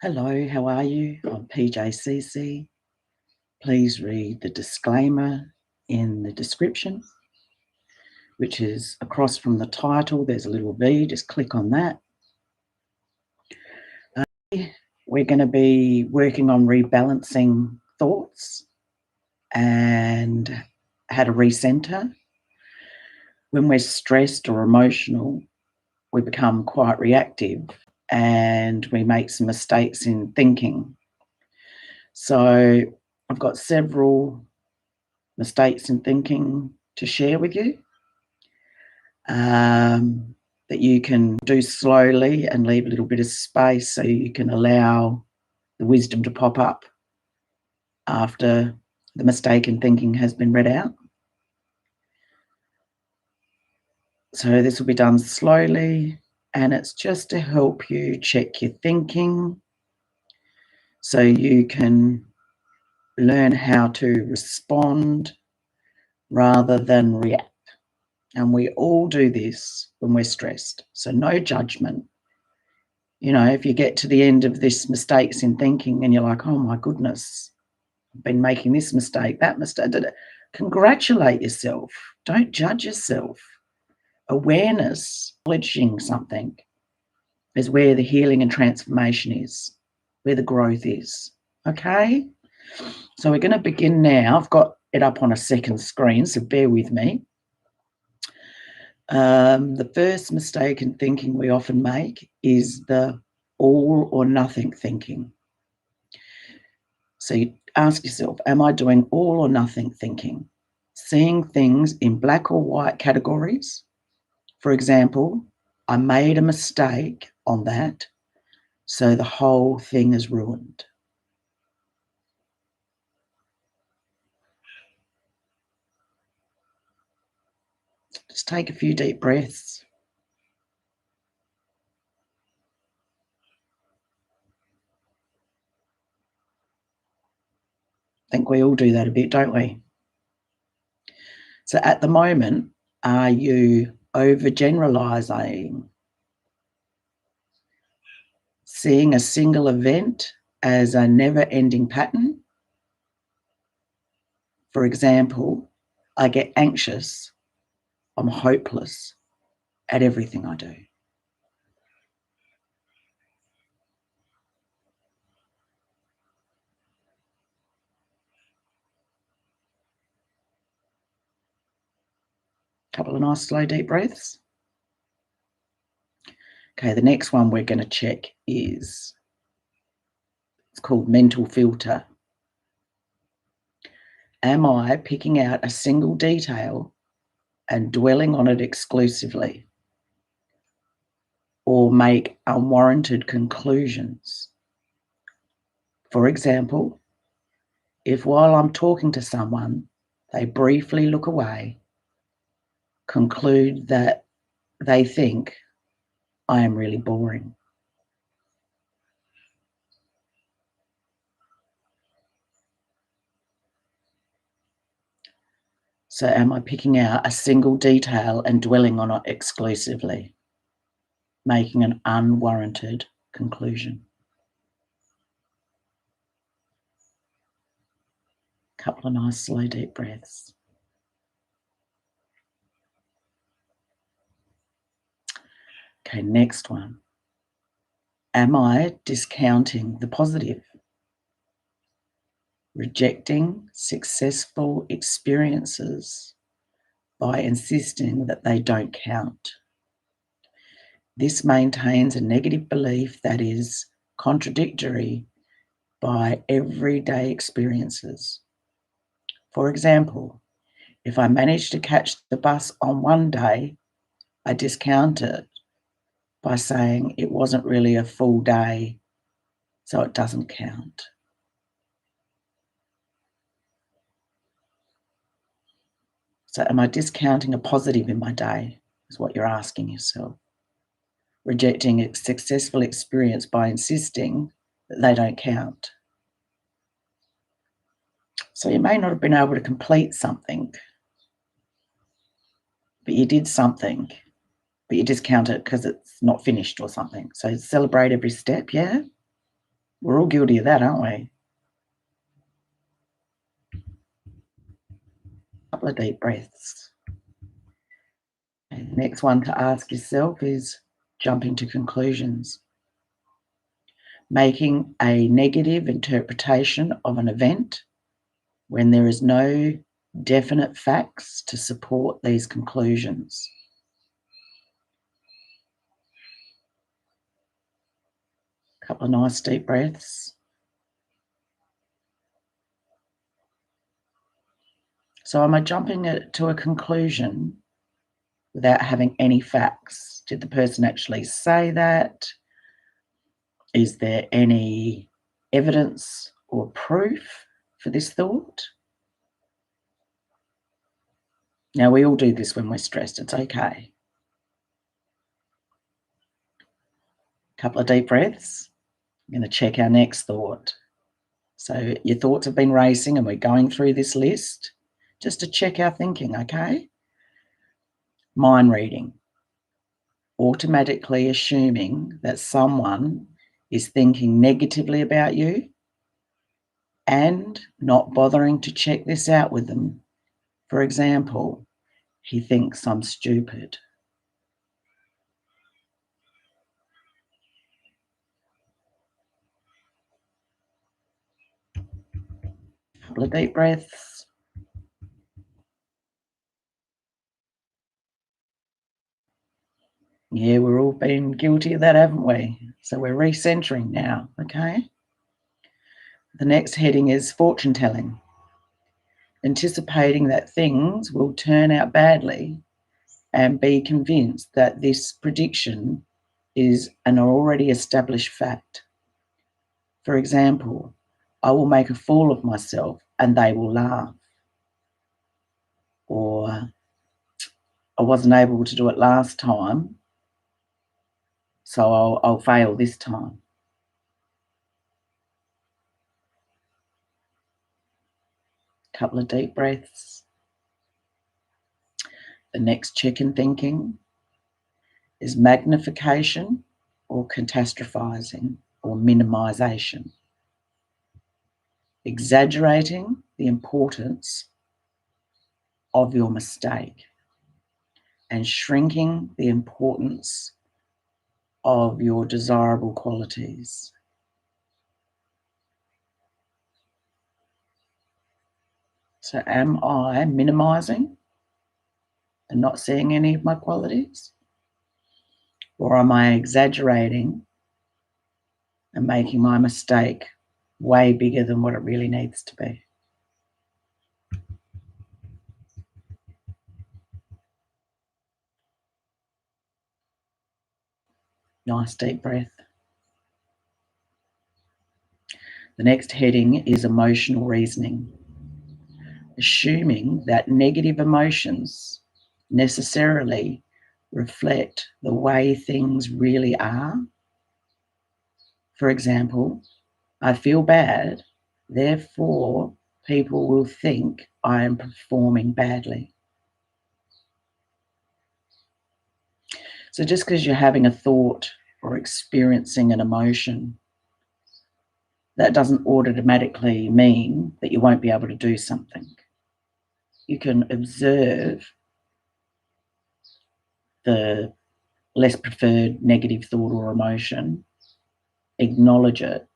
Hello, how are you? I'm PJCC. Please read the disclaimer in the description, which is across from the title. There's a little V, just click on that. We're going to be working on rebalancing thoughts and how to recenter. When we're stressed or emotional, we become quite reactive and we make some mistakes in thinking. So I've got several mistakes in thinking to share with you that you can do slowly and leave a little bit of space so you can allow the wisdom to pop up after the mistake in thinking has been read out. So this will be done slowly, and it's just to help you check your thinking so you can learn how to respond rather than react. And we all do this when we're stressed. So no judgment. You know, if you get to the end of this mistakes in thinking and you're like, oh my goodness, I've been making this mistake, that mistake, congratulate yourself. Don't judge yourself. Awareness, acknowledging something is where the healing and transformation is, where the growth is. Okay? So we're going to begin now. I've got it up on a second screen, so bear with me. The first mistake in thinking we often make is the all or nothing thinking. So you ask yourself, am I doing all or nothing thinking? Seeing things in black or white categories. For example, I made a mistake on that, so the whole thing is ruined. Just take a few deep breaths. I think we all do that a bit, don't we? So at the moment, are you overgeneralizing, seeing a single event as a never-ending pattern? For example, I get anxious, I'm hopeless at everything I do. Couple of nice slow deep breaths. Okay, the next one we're going to check is, it's called mental filter. Am I picking out a single detail and dwelling on it exclusively, or make unwarranted conclusions? For example, if while I'm talking to someone, they briefly look away, conclude that they think I am really boring. So am I picking out a single detail and dwelling on it exclusively, making an unwarranted conclusion? Couple of nice slow deep breaths. Okay, next one. Am I discounting the positive? Rejecting successful experiences by insisting that they don't count. This maintains a negative belief that is contradictory by everyday experiences. For example, if I manage to catch the bus on one day, I discount it by saying it wasn't really a full day, so it doesn't count. So am I discounting a positive in my day, is what you're asking yourself. Rejecting a successful experience by insisting that they don't count. So you may not have been able to complete something, but you did something, but you discount it because it's not finished or something. So celebrate every step, yeah? We're all guilty of that, aren't we? A couple of deep breaths. And the next one to ask yourself is jumping to conclusions. Making a negative interpretation of an event when there is no definite facts to support these conclusions. A couple of nice deep breaths. So am I jumping to a conclusion without having any facts? Did the person actually say that? Is there any evidence or proof for this thought? Now, we all do this when we're stressed. It's okay. A couple of deep breaths. I'm going to check our next thought. So your thoughts have been racing and we're going through this list just to check our thinking, okay? Mind reading. Automatically assuming that someone is thinking negatively about you and not bothering to check this out with them. For example, he thinks I'm stupid. Couple of deep breaths. Yeah, we're all been guilty of that, haven't we? So we're recentering now, okay? The next heading is fortune telling. Anticipating that things will turn out badly and be convinced that this prediction is an already established fact. For example, I will make a fool of myself and they will laugh. Or I wasn't able to do it last time, so I'll fail this time. Couple of deep breaths. The next chicken thinking is magnification or catastrophizing or minimization. Exaggerating the importance of your mistake and shrinking the importance of your desirable qualities. So am I minimizing and not seeing any of my qualities? Or am I exaggerating and making my mistake way bigger than what it really needs to be? Nice deep breath. The next heading is emotional reasoning. Assuming that negative emotions necessarily reflect the way things really are. For example, I feel bad, therefore people will think I am performing badly. So just because you're having a thought or experiencing an emotion, that doesn't automatically mean that you won't be able to do something. You can observe the less preferred negative thought or emotion, acknowledge it,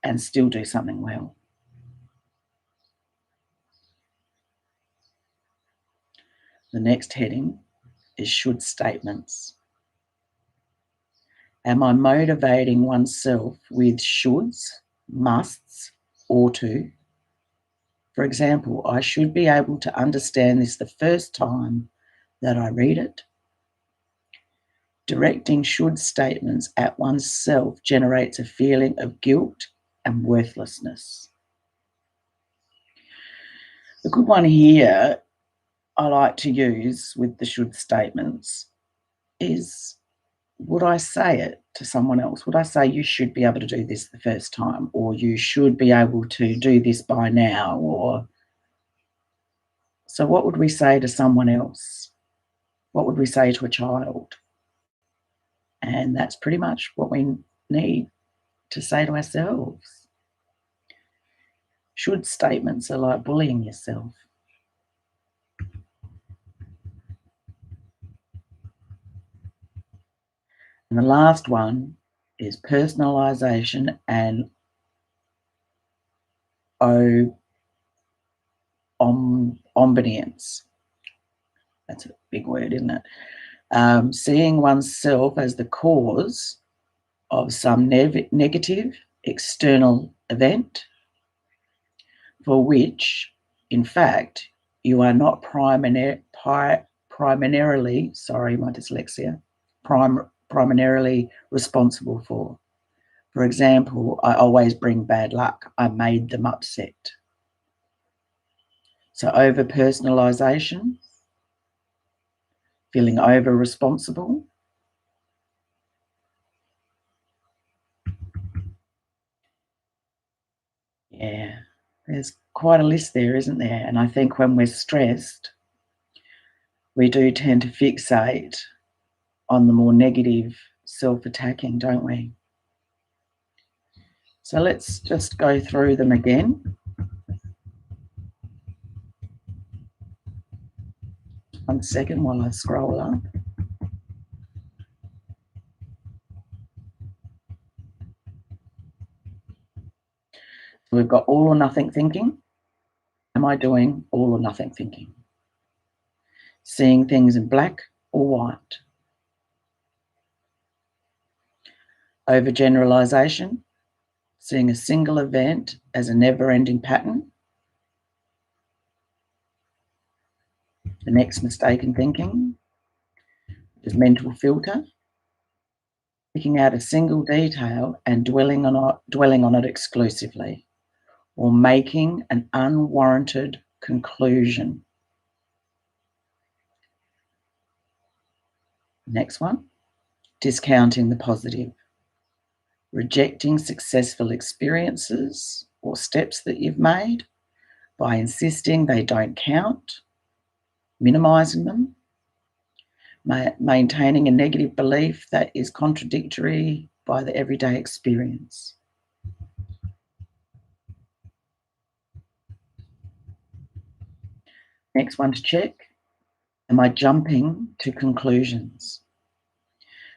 and still do something well. The next heading is should statements. Am I motivating oneself with shoulds, musts, ought to? For example, I should be able to understand this the first time that I read it. Directing should statements at oneself generates a feeling of guilt and worthlessness. The good one here I like to use with the should statements is, would I say it to someone else? Would I say you should be able to do this the first time, or you should be able to do this by now? Or so what would we say to someone else? What would we say to a child? And that's pretty much what we need. to say to ourselves. Should statements are like bullying yourself. And the last one is personalisation and omniscience. That's a big word, isn't it? Seeing oneself as the cause of some negative external event for which, in fact, you are not primarily, sorry, my dyslexia, primarily responsible for. For example, I always bring bad luck. I made them upset. So over personalisation, feeling over responsible. Yeah, there's quite a list there, isn't there? And I think when we're stressed, we do tend to fixate on the more negative self-attacking, don't we? So let's just go through them again. One second while I scroll up. So we've got all or nothing thinking. Am I doing all or nothing thinking? Seeing things in black or white? Overgeneralization, seeing a single event as a never-ending pattern. The next mistaken thinking is mental filter, picking out a single detail and dwelling on it exclusively, or making an unwarranted conclusion. Next one, discounting the positive, rejecting successful experiences or steps that you've made by insisting they don't count, minimizing them, maintaining a negative belief that is contradictory by the everyday experience. Next one to check, am I jumping to conclusions?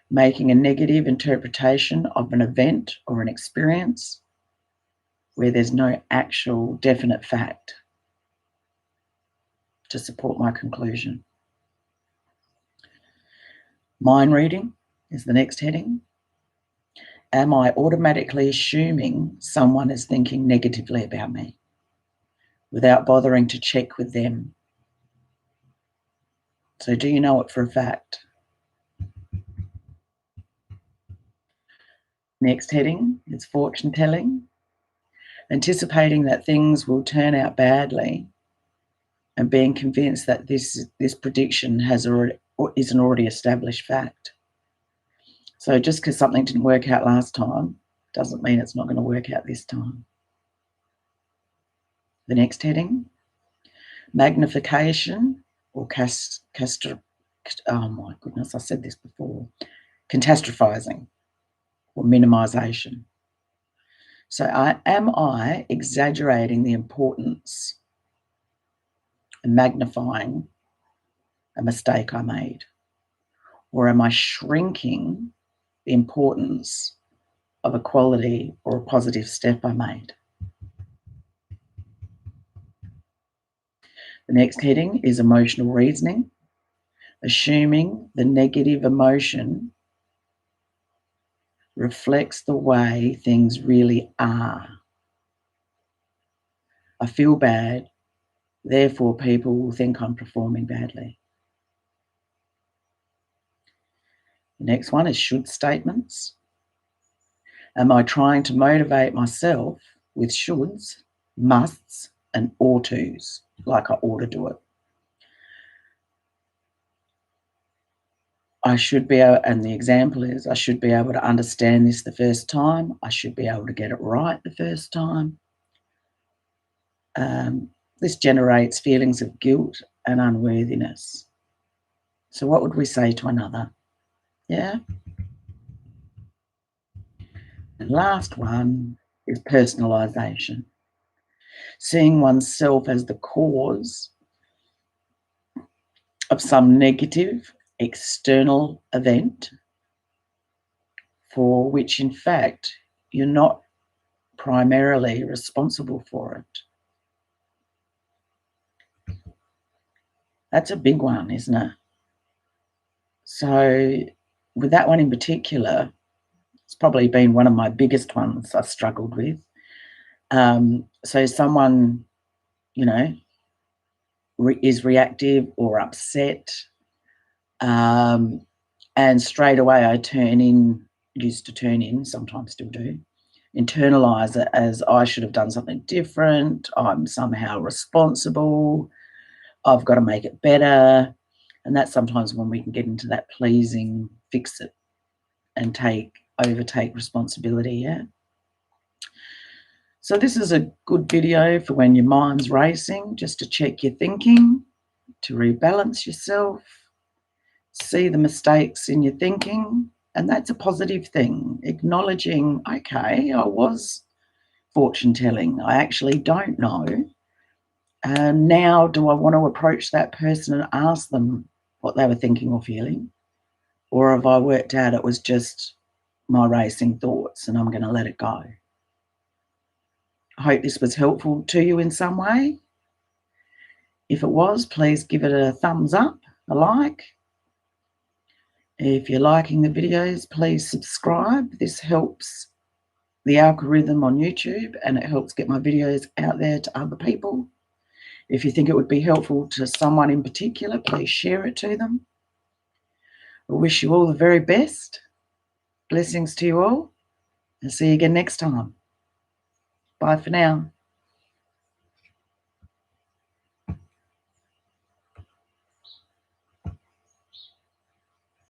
Making a negative interpretation of an event or an experience where there's no actual definite fact to support my conclusion. Mind reading is the next heading. Am I automatically assuming someone is thinking negatively about me without bothering to check with them? So do you know it for a fact? Next heading is fortune telling. Anticipating that things will turn out badly and being convinced that this prediction is an already established fact. So just because something didn't work out last time doesn't mean it's not going to work out this time. The next heading, magnification or oh my goodness, I said this before, catastrophizing or minimization. So am I exaggerating the importance and magnifying a mistake I made? Or am I shrinking the importance of a quality or a positive step I made? The next heading is emotional reasoning, assuming the negative emotion reflects the way things really are. I feel bad, therefore people will think I'm performing badly. The next one is should statements. Am I trying to motivate myself with shoulds, musts, and ought tos, like I ought to do it? I should be able, and the example is, I should be able to understand this the first time. I should be able to get it right the first time. This generates feelings of guilt and unworthiness. So what would we say to another? Yeah? And last one is personalization. Seeing oneself as the cause of some negative external event for which, in fact, you're not primarily responsible for it. That's a big one, isn't it? So with that one in particular, it's probably been one of my biggest ones I've struggled with. So someone, you know, is reactive or upset, and straight away I used to turn in, sometimes still do, internalize it as I should have done something different, I'm somehow responsible, I've got to make it better. And that's sometimes when we can get into that pleasing, fix it, and overtake responsibility, yeah. So this is a good video for when your mind's racing, just to check your thinking, to rebalance yourself, see the mistakes in your thinking, and that's a positive thing. Acknowledging, okay, I was fortune telling, I actually don't know. And now do I want to approach that person and ask them what they were thinking or feeling? Or have I worked out it was just my racing thoughts and I'm going to let it go? I hope this was helpful to you in some way. If it was, please give it a thumbs up, a like. If you're liking the videos, please subscribe. This helps the algorithm on YouTube and it helps get my videos out there to other people. If you think it would be helpful to someone in particular, please share it to them. I wish you all the very best. Blessings to you all. And see you again next time. Bye for now.